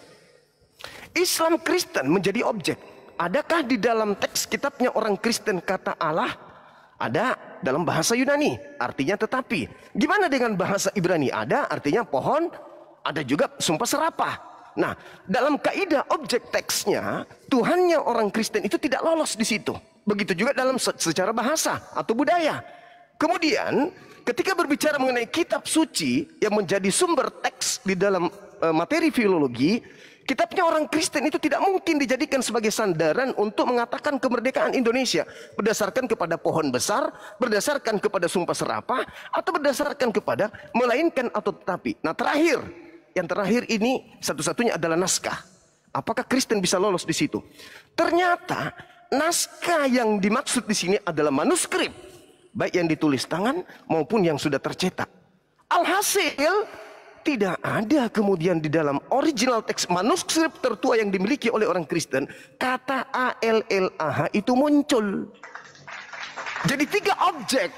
Islam Kristen menjadi objek. Adakah di dalam teks kitabnya orang Kristen kata Allah? Ada dalam bahasa Yunani, artinya tetapi. Gimana dengan bahasa Ibrani? Ada, artinya pohon. Ada juga sumpah serapah. Nah, dalam kaidah objek teksnya, Tuhannya orang Kristen itu tidak lolos di situ. Begitu juga dalam secara bahasa atau budaya. Kemudian, ketika berbicara mengenai kitab suci yang menjadi sumber teks di dalam materi filologi, kitabnya orang Kristen itu tidak mungkin dijadikan sebagai sandaran untuk mengatakan kemerdekaan Indonesia berdasarkan kepada pohon besar, berdasarkan kepada sumpah serapah, atau berdasarkan kepada melainkan atau tetapi. Nah, yang terakhir ini satu-satunya adalah naskah. Apakah Kristen bisa lolos di situ? Ternyata naskah yang dimaksud di sini adalah manuskrip, baik yang ditulis tangan maupun yang sudah tercetak. Alhasil tidak ada kemudian di dalam original teks manuskrip tertua yang dimiliki oleh orang Kristen kata ALLAH itu muncul. Jadi 3 objek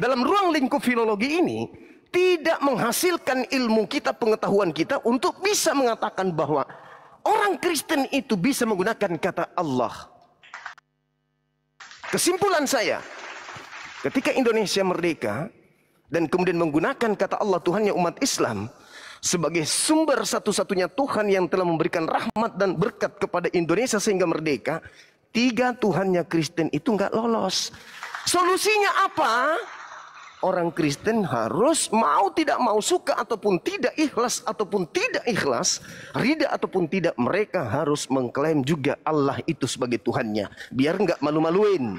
dalam ruang lingkup filologi ini tidak menghasilkan ilmu kita, pengetahuan kita untuk bisa mengatakan bahwa orang Kristen itu bisa menggunakan kata Allah. Kesimpulan saya, ketika Indonesia merdeka dan kemudian menggunakan kata Allah Tuhannya umat Islam sebagai sumber satu-satunya Tuhan yang telah memberikan rahmat dan berkat kepada Indonesia sehingga merdeka, 3 Tuhannya Kristen itu nggak lolos. Solusinya apa? Orang Kristen harus mau tidak mau, suka ataupun tidak, ikhlas ataupun tidak ikhlas, rida ataupun tidak, mereka harus mengklaim juga Allah itu sebagai Tuhannya. Biar nggak malu-maluin.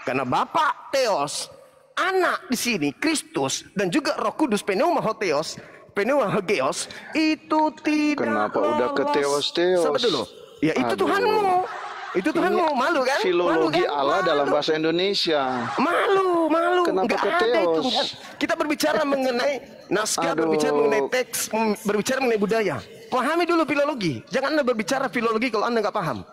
Karena Bapak Theos, anak di sini Kristus, dan juga Roh Kudus Pneuma Hotheos, Pneuma Hagios, itu tidak Kenapa lolos. udah ke Theos? Sabar dulu. Ya itu Aduh. Tuhanmu. Itu Tuhanmu, malu kan? Filologi Malu kan? Allah dalam Malu. bahasa Indonesia. Malu. Kenapa Nggak ke ada itu. Theos? Kita berbicara mengenai naskah, berbicara mengenai teks, berbicara mengenai budaya. Pahami dulu filologi. Jangan Anda berbicara filologi kalau Anda nggak paham.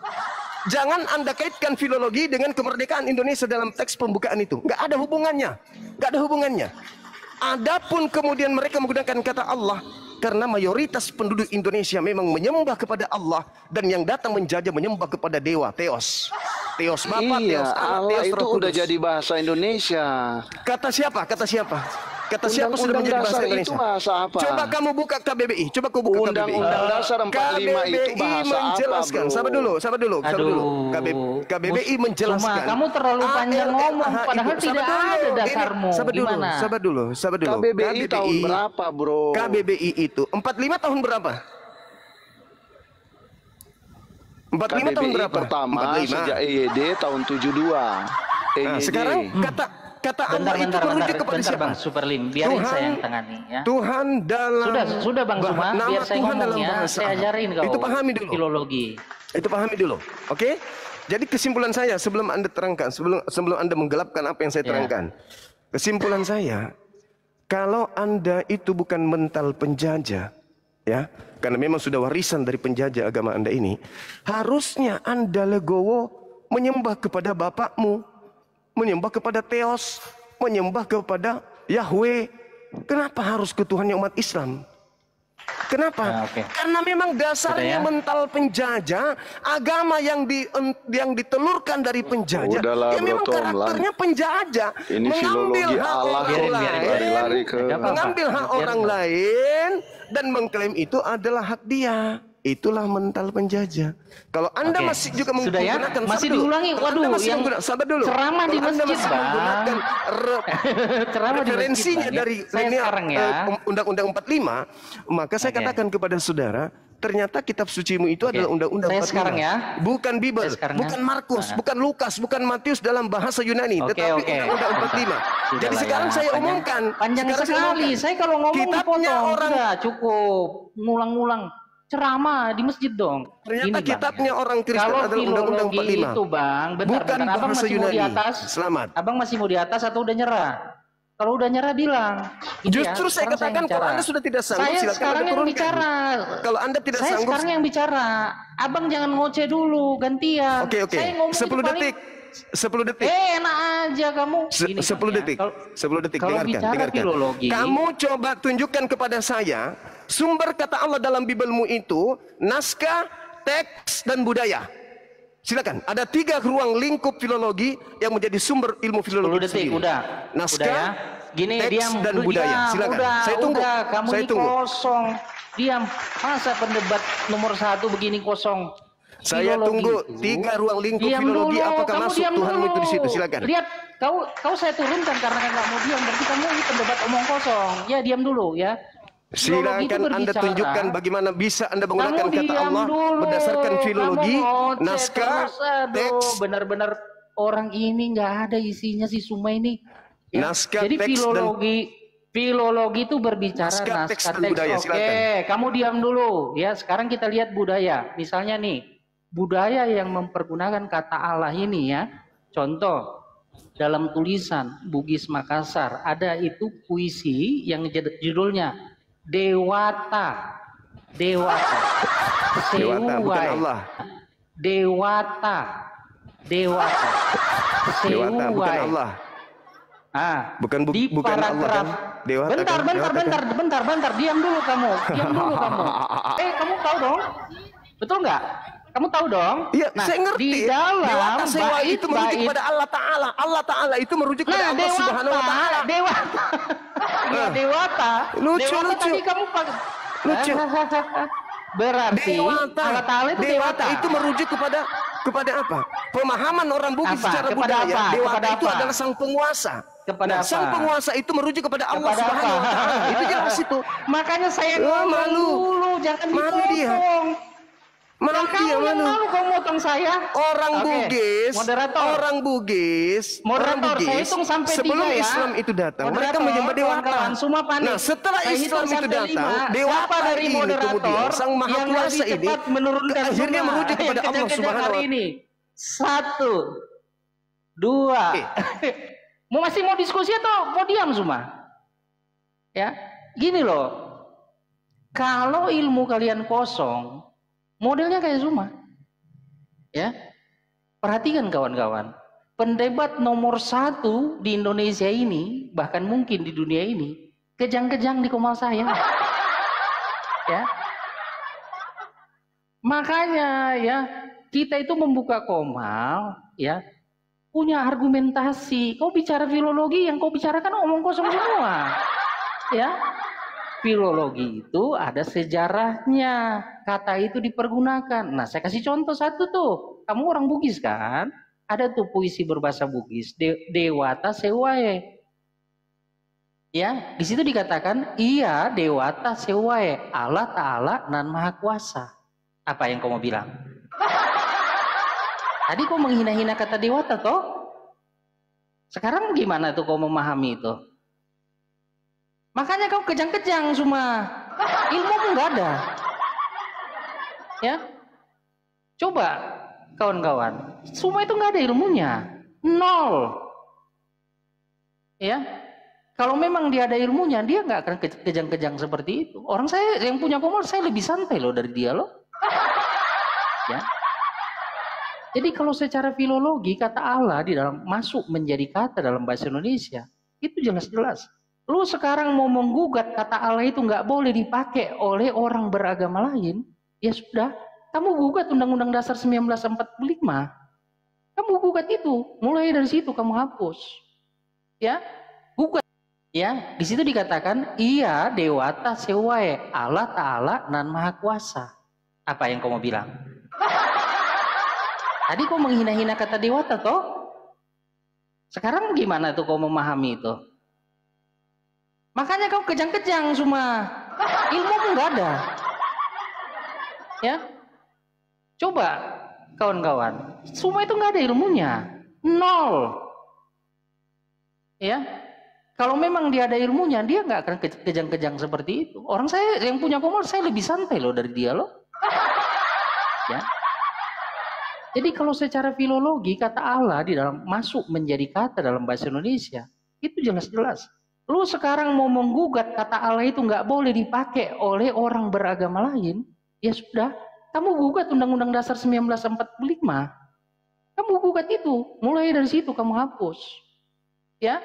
Jangan Anda kaitkan filologi dengan kemerdekaan Indonesia dalam teks pembukaan itu. Nggak ada hubungannya. Nggak ada hubungannya. Adapun kemudian mereka menggunakan kata Allah, karena mayoritas penduduk Indonesia memang menyembah kepada Allah, dan yang datang menjajah menyembah kepada dewa, Theos. Theos Bapa, Iya, Theos Anak, Allah Theos itu Roh udah Kudus. jadi bahasa Indonesia. Kata siapa? Kata siapa? Kata siapa sudah Undang-undang menjadi bahasa dasar Indonesia? itu bahasa apa? Coba kamu buka KBBI. Coba kamu buka Undang-undang dasar 45 itu bahasa menjelaskan. apa, bro? Sabar dulu. KBBI menjelaskan. Cuma kamu terlalu panjang ngomong, padahal tidak ada dasarmu. Gimana? Sabar dulu. KBBI tahun berapa, bro? KBBI itu 45 tahun berapa? 45 tahun KBBI berapa? pertama 45. sejak EYD tahun 72. Nah, sekarang kata Allah itu merujuk kepada siapa? Bang Superlim, biarin saya yang tangani ya. Tuhan dalam Sudah Bang Suma, nama biar saya Tuhan ngomong dalam ya, bahasa saya ajarin kau. Itu pahami dulu. Filologi. Itu pahami dulu. Oke? Jadi kesimpulan saya sebelum Anda terangkan, sebelum Anda menggelapkan apa yang saya terangkan. Kesimpulan saya, kalau Anda itu bukan mental penjajah, ya, karena memang sudah warisan dari penjajah agama Anda ini, harusnya Anda legowo menyembah kepada bapakmu, menyembah kepada Theos, menyembah kepada Yahweh. Kenapa harus ke Tuhannya umat Islam? Kenapa? Karena memang dasarnya mental penjajah, agama yang ditelurkan dari penjajah. Udahlah, ya memang karakternya penjajah. Ini filologi Allah lari-lari ke mengambil hak orang lain dan mengklaim itu adalah hak dia. Itulah mental penjajah. Kalau Anda masih juga menggunakan, masih diulangi, waduh, yang sabar dulu. Ceramah di masjid, menggunakan referensinya dari Undang-Undang 45, maka saya katakan kepada saudara, ternyata kitab sucimu itu adalah Undang-Undang 45. Sekarang ya. Bukan Bible, bukan Markus, bukan Lukas, bukan Matius dalam bahasa Yunani, tetapi Undang-Undang 45. Jadi sekarang saya umumkan. Panjang sekali. Saya kalau ngomong kitabnya orang cukup ngulang-ngulang. Ceramah di masjid dong. Ternyata kitabnya orang Kristen adalah Undang-Undang 45. Itu Bang, bukan Abang bahasa masih Yunani. mau di atas? Selamat. Abang masih mau di atas atau udah nyerah? Kalau udah nyerah bilang. Justru saya katakan kalau Anda sudah tidak sanggup, saya silakan sekarang Anda yang turunkan. bicara. Kalau Anda tidak saya sanggup, sekarang yang bicara. Abang jangan ngoceh dulu, gantian. Oke. 10 detik. 10 detik. Enak aja kamu. 10 detik. 10 detik. Dengarkan. Filologi, kamu coba tunjukkan kepada saya sumber kata Allah dalam Biblemu itu naskah, teks, dan budaya. Silakan. Ada 3 ruang lingkup filologi yang menjadi sumber ilmu filologi. 10 detik. Udah. Naskah, Gini, teks diam, dan lu budaya. diam, Silakan. udah, Saya tunggu. udah, kamu Saya ini tunggu. kosong. Diam, masa pendebat nomor 1 begini kosong? Saya Filologi tunggu itu, 3 ruang lingkup diam filologi. dulu, Apakah kamu masuk diam Tuhanmu dulu. itu di situ? Silakan. Lihat, kau saya turunkan karena nggak mau diam. Berarti kamu ini pendebat omong kosong. Ya, diam dulu ya. Filologi itu Silakan Anda berbicara, tunjukkan bagaimana bisa Anda menggunakan kamu kata diam Allah dulu, berdasarkan filologi, kamu ngoceh naskah, terus. Aduh, teks, benar-benar orang ini nggak ada isinya si Suma ini. Ya. naskah, Jadi teks, filologi itu berbicara naskah, naskah, teks, teks. dan budaya. Oke, Silakan. kamu diam dulu. Ya, sekarang kita lihat budaya. Misalnya nih, budaya yang mempergunakan kata Allah ini ya. Contoh, dalam tulisan Bugis Makassar ada itu puisi yang judulnya Dewata. Dewata. Dewata, bukan Seuai. Allah. Dewata. Dewata. Dewata, bukan Seuai. Allah. Bukan bukan Allah kan? Dewata bentar, kan? bentar, Dewata kan? bentar, diam dulu kamu, kamu tahu dong, betul nggak? Kamu tahu dong? Iya, Nah, saya ngerti. di dalam Dewata sewa itu merujuk bait, kepada Allah Ta'ala. Allah Ta'ala itu merujuk kepada Allah Subhanahu Wa Ta'ala. Dewata. Ya, Dewata. Lucu, Dewata lucu. tadi kamu pakai. Lucu. Berarti Dewata. Allah Ta'ala itu Dewata Dewata. itu merujuk kepada apa? Pemahaman orang Bugis Apa? secara Kepada budaya. apa? Dewata Kepada itu apa? adalah sang penguasa. Kepada apa? Sang penguasa itu merujuk kepada Allah Kepada Subhanahu Wa apa? Ta'ala. Itu jelas itu. Makanya saya Oh, ngomong malu. dulu, jangan Malu dia. dipotong. Malu Yang dia, kamu yang malu. malu kamu motong saya. Orang Oke, Bugis, moderator. orang Bugis, Saya hitung sampai sebelum 3 ya. Islam itu datang, mereka Moderator, menyembah Dewata. kawan-kawan, semua panik. Nah, setelah Saya Islam hitung itu sampai datang, 5. Dewata Siapa dari ini moderator kemudian sang Maha yang Kuasa lebih ini cepat menurunkan akhirnya semua merujuk kepada yang Allah kejang-kejang Subhanahu hari Wa ini. 1, 2. Masih mau diskusi atau mau diam semua? Ya, gini loh. Kalau ilmu kalian kosong, modelnya kayak Zuma. Ya, perhatikan kawan-kawan, pendebat nomor 1 di Indonesia ini, bahkan mungkin di dunia ini, kejang-kejang di komal saya. Ya, makanya ya kita itu membuka komal, ya punya argumentasi. Kau bicara filologi, yang kau bicarakan omong kosong semua. Ya, filologi itu ada sejarahnya, kata itu dipergunakan. Nah, saya kasih contoh satu tuh. Kamu orang Bugis kan? Ada tuh puisi berbahasa Bugis, Dewata Sewae. Ya, di situ dikatakan, iya Dewata Sewae, Allah Ta'ala nan Maha Kuasa. Apa yang kau mau bilang? Tadi kau menghina-hina kata Dewata toh? Sekarang gimana tuh kau memahami itu? Makanya kau kejang-kejang semua. Ilmu pun nggak ada. Ya, coba kawan-kawan. Semua itu nggak ada ilmunya. 0. Ya, kalau memang dia ada ilmunya, dia nggak akan kejang-kejang seperti itu. Orang saya yang punya komal, saya lebih santai loh dari dia loh. Ya. Jadi kalau secara filologi kata Allah di dalam masuk menjadi kata dalam bahasa Indonesia itu jelas-jelas. Lu sekarang mau menggugat kata Allah itu nggak boleh dipakai oleh orang beragama lain, ya sudah, kamu gugat Undang-Undang Dasar 1945. Kamu gugat itu, mulai dari situ kamu hapus. Ya, gugat. Ya, di situ dikatakan, iya Dewata Sewae, Allah Ta'ala nan Maha Kuasa. Apa yang kau mau bilang? Tadi kau menghina-hina kata Dewata toh? Sekarang gimana tuh kau memahami itu? Makanya kau kejang-kejang semua. Ilmu pun nggak ada. Ya, coba kawan-kawan. Semua itu nggak ada ilmunya. 0. Ya, kalau memang dia ada ilmunya, dia nggak akan kejang-kejang seperti itu. Orang saya yang punya komal, saya lebih santai loh dari dia loh. Ya. Jadi kalau secara filologi kata Allah di dalam masuk menjadi kata dalam bahasa Indonesia itu jelas-jelas. Lu sekarang mau menggugat kata Allah itu nggak boleh dipakai oleh orang beragama lain, ya sudah, kamu gugat Undang-Undang Dasar 1945. Kamu gugat itu, mulai dari situ kamu hapus. Ya,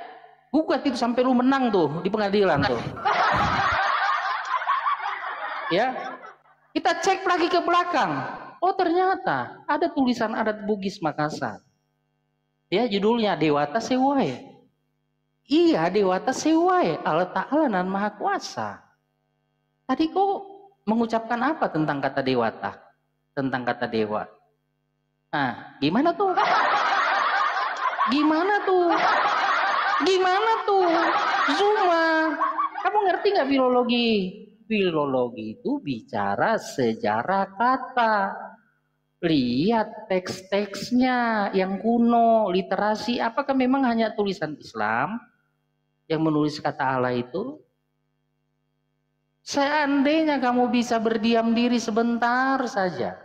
gugat itu sampai lu menang tuh di pengadilan tuh. Ya, kita cek lagi ke belakang. Oh ternyata ada tulisan adat Bugis Makassar. Ya, judulnya Dewata Sewae. Iya, Dewata Sewai, Allah Ta'ala dan Maha Kuasa. Tadi kok mengucapkan apa tentang kata Dewata? Tentang kata Dewa. Nah, gimana tuh? Gimana tuh? Gimana tuh? Zuma, kamu ngerti nggak filologi? Filologi itu bicara sejarah kata. Lihat teks-teksnya yang kuno, literasi. Apakah memang hanya tulisan Islam yang menulis kata Allah itu? Seandainya kamu bisa berdiam diri sebentar saja,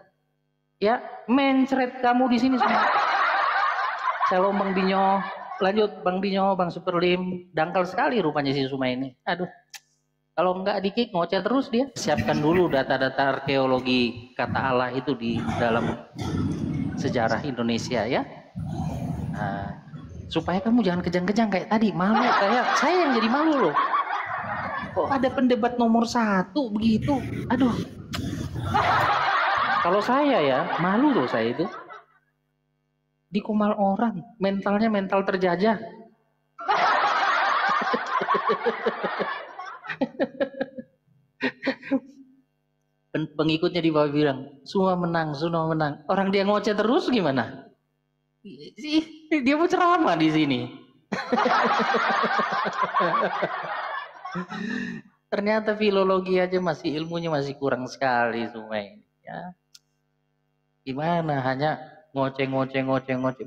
ya, mencret kamu di sini semua. Shalom Bang Binyo, lanjut Bang Binyo, Bang Superlim, dangkal sekali rupanya si Suma ini. Aduh, kalau enggak dikik ngoceh terus dia. Siapkan dulu data-data arkeologi kata Allah itu di dalam sejarah Indonesia ya. Nah, supaya kamu jangan kejang-kejang kayak tadi, malu kayak saya yang jadi malu loh. Kok ada pendebat nomor 1 begitu? Aduh. Kalau saya ya, malu loh saya itu. Dikomal orang, mentalnya mental terjajah. Pengikutnya di bawah bilang, semua menang, semua menang. Orang dia ngoceh terus gimana? Dia mau ceramah di sini. Ternyata filologi aja masih ilmunya masih kurang sekali semua ini. Ya. Gimana? Hanya ngoceh.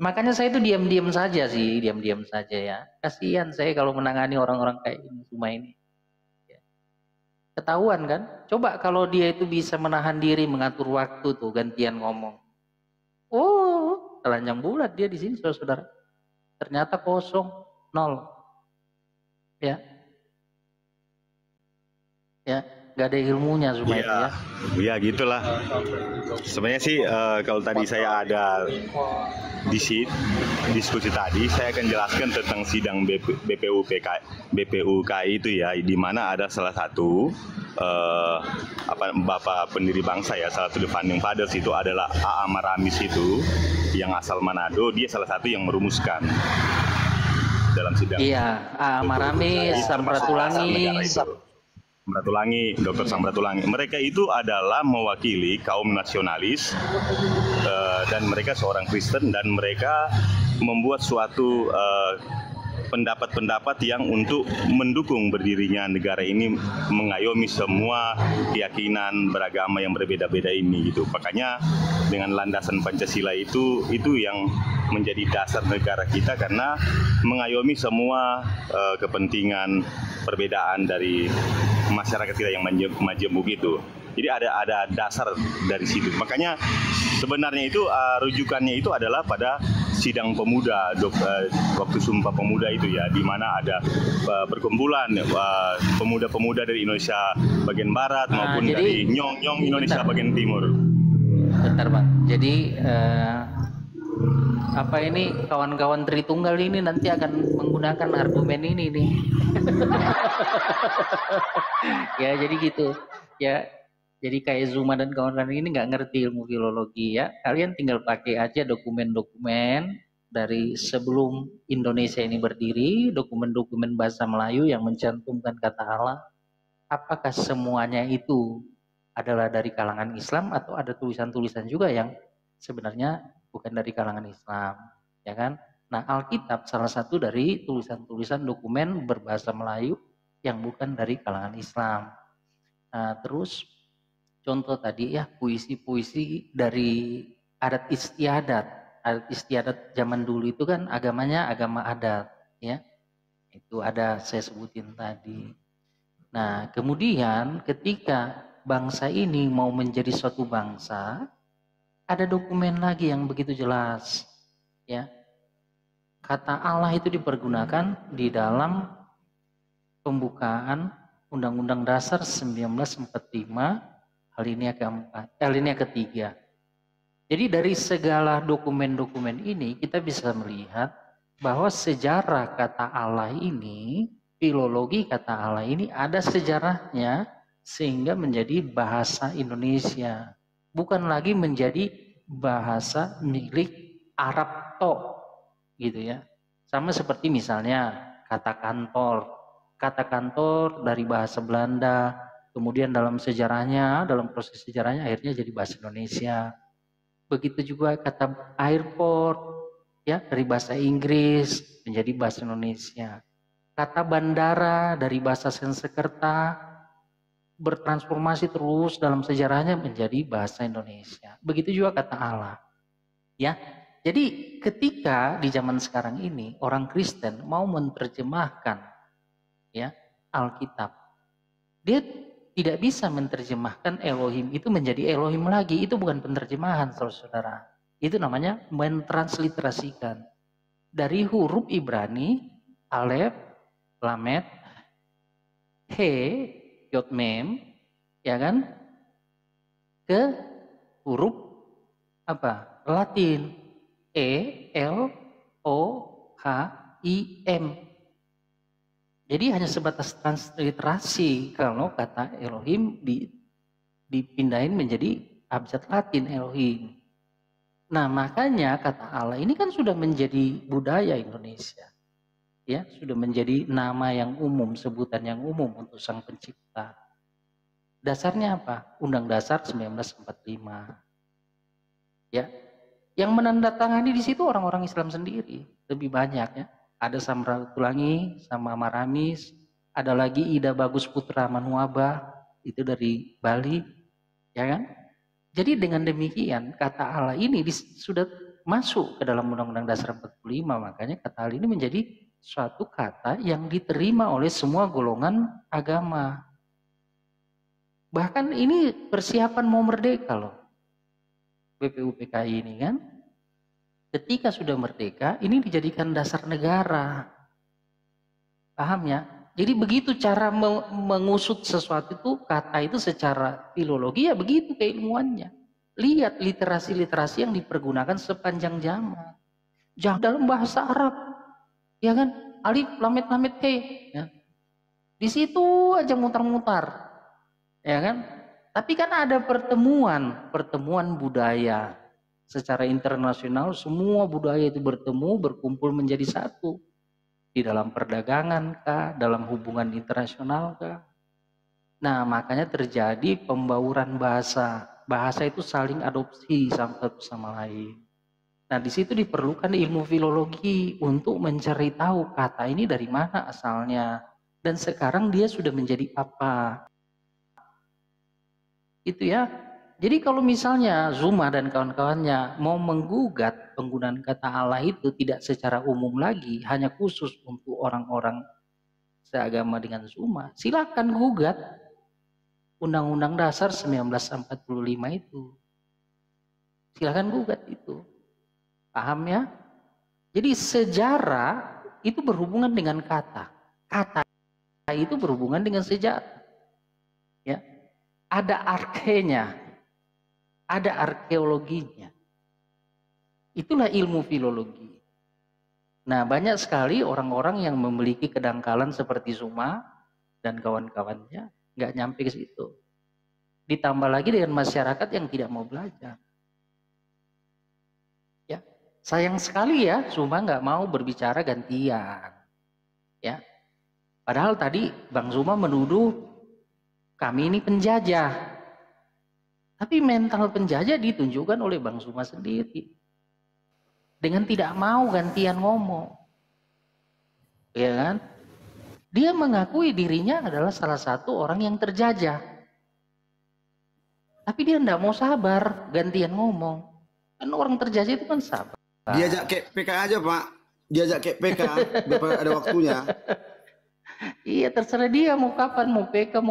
Makanya saya itu diam-diam saja sih, diam-diam saja ya. Kasihan saya kalau menangani orang-orang kayak ini semua ini. Ya. Ketahuan kan? Coba kalau dia itu bisa menahan diri, mengatur waktu tuh, gantian ngomong. Oh, telanjang bulat dia di sini, saudara-saudara. Ternyata kosong, 0. Ya. Ya, nggak ada ilmunya supaya itu ya. Ya gitulah. Sebenarnya sih kalau tadi saya ada di diskusi tadi, saya akan jelaskan tentang sidang BPUKI itu ya, di mana ada salah satu Bapak pendiri bangsa ya, salah satu founding fathers itu adalah A.A. Maramis itu, yang asal Manado, dia salah satu yang merumuskan dalam sidang. Iya, A.A. Maramis, Samratulangi, Dr. Samratulangi. Mereka itu adalah mewakili kaum nasionalis dan mereka seorang Kristen dan mereka membuat suatu pendapat-pendapat yang untuk mendukung berdirinya negara ini, mengayomi semua keyakinan beragama yang berbeda-beda ini gitu. Makanya dengan landasan Pancasila itu yang menjadi dasar negara kita, karena mengayomi semua kepentingan perbedaan dari masyarakat kita yang majemuk itu. Jadi ada dasar dari situ. Makanya sebenarnya itu rujukannya itu adalah pada sidang pemuda waktu Sumpah Pemuda itu ya, di mana ada perkumpulan pemuda-pemuda dari Indonesia bagian barat maupun jadi, dari Nyong Indonesia bagian timur. Bentar Bang. Jadi apa ini kawan-kawan Tritunggal ini nanti akan menggunakan argumen ini nih. Ya jadi gitu ya. Jadi kayak Zuma dan kawan-kawan ini nggak ngerti ilmu filologi ya. Kalian tinggal pakai aja dokumen-dokumen dari sebelum Indonesia ini berdiri, dokumen-dokumen bahasa Melayu yang mencantumkan kata Allah. Apakah semuanya itu adalah dari kalangan Islam atau ada tulisan-tulisan juga yang sebenarnya bukan dari kalangan Islam, ya kan? Nah, Alkitab salah satu dari tulisan-tulisan dokumen berbahasa Melayu yang bukan dari kalangan Islam. Nah, terus contoh tadi ya, puisi-puisi dari adat istiadat. Adat istiadat zaman dulu itu kan agamanya agama adat, ya. Itu ada saya sebutin tadi. Nah, kemudian ketika bangsa ini mau menjadi suatu bangsa, ada dokumen lagi yang begitu jelas, ya. Kata Allah itu dipergunakan di dalam pembukaan Undang-Undang Dasar 1945 alinea ketiga. Jadi dari segala dokumen-dokumen ini kita bisa melihat bahwa sejarah kata Allah ini, filologi kata Allah ini ada sejarahnya sehingga menjadi bahasa Indonesia. Bukan lagi menjadi bahasa milik Arab tok gitu ya. Sama seperti misalnya kata kantor. Kata kantor dari bahasa Belanda, kemudian dalam sejarahnya, dalam proses sejarahnya akhirnya jadi bahasa Indonesia. Begitu juga kata airport, ya, dari bahasa Inggris menjadi bahasa Indonesia. Kata bandara dari bahasa Sanskerta bertransformasi terus dalam sejarahnya menjadi bahasa Indonesia. Begitu juga kata Allah. Ya. Jadi ketika di zaman sekarang ini orang Kristen mau menerjemahkan, ya, Alkitab, dia tidak bisa menerjemahkan Elohim itu menjadi Elohim lagi. Itu bukan penerjemahan, saudara-saudara. Itu namanya mentransliterasikan dari huruf Ibrani Alef, Lamed, He, Yod, Mem, ya kan, ke huruf apa? Latin, E, L, O, H, I, M. Jadi hanya sebatas transliterasi kalau kata Elohim dipindahin menjadi abjad Latin Elohim. Nah, makanya kata Allah ini kan sudah menjadi budaya Indonesia. Ya, sudah menjadi nama yang umum, sebutan yang umum untuk Sang Pencipta. Dasarnya apa? Undang Dasar 1945. Ya. Yang menandatangani di situ orang-orang Islam sendiri, lebih banyak, ya. Ada Samratulangi sama Maramis, ada lagi Ida Bagus Putra Manuaba, itu dari Bali, ya kan? Jadi dengan demikian kata Allah ini sudah masuk ke dalam Undang-Undang Dasar 45, makanya kata Allah ini menjadi suatu kata yang diterima oleh semua golongan agama. Bahkan ini persiapan mau merdeka loh. BPUPKI ini kan. Ketika sudah merdeka, ini dijadikan dasar negara. Paham ya? Jadi begitu cara mengusut sesuatu itu, kata itu secara filologi ya begitu keilmuannya. Lihat literasi-literasi yang dipergunakan sepanjang zaman. Jangan dalam bahasa Arab. Ya kan? Alif, lamet, lamet, he. Ya. Di situ aja mutar-mutar. Ya kan? Tapi kan ada pertemuan budaya. Secara internasional semua budaya itu bertemu, berkumpul menjadi satu. Di dalam perdagangan kah, dalam hubungan internasional kah. Nah, makanya terjadi pembauran bahasa. Bahasa itu saling adopsi satu sama lain. Nah, di situ diperlukan ilmu filologi untuk mencari tahu kata ini dari mana asalnya. Dan sekarang dia sudah menjadi apa. Itu ya. Jadi kalau misalnya Zuma dan kawan-kawannya mau menggugat penggunaan kata Allah itu tidak secara umum lagi, hanya khusus untuk orang-orang seagama dengan Zuma, silakan gugat Undang-Undang Dasar 1945 itu. Silakan gugat itu. Paham ya? Jadi sejarah itu berhubungan dengan kata. Kata itu berhubungan dengan sejarah. Ya. Ada arkenya. Ada arkeologinya. Itulah ilmu filologi. Nah, banyak sekali orang-orang yang memiliki kedangkalan seperti Zuma dan kawan-kawannya nggak nyampe ke situ. Ditambah lagi dengan masyarakat yang tidak mau belajar. Ya, sayang sekali ya, Zuma nggak mau berbicara gantian. Ya, padahal tadi Bang Zuma menuduh kami ini penjajah. Tapi mental penjajah ditunjukkan oleh Bang Zuma sendiri. Dengan tidak mau gantian ngomong. Ya kan? Dia mengakui dirinya adalah salah satu orang yang terjajah. Tapi dia tidak mau sabar gantian ngomong. Kan orang terjajah itu kan sabar. Diajak ke PK aja Pak. Diajak ke PK. Biar ada waktunya. Iya terserah dia mau kapan, mau PK, mau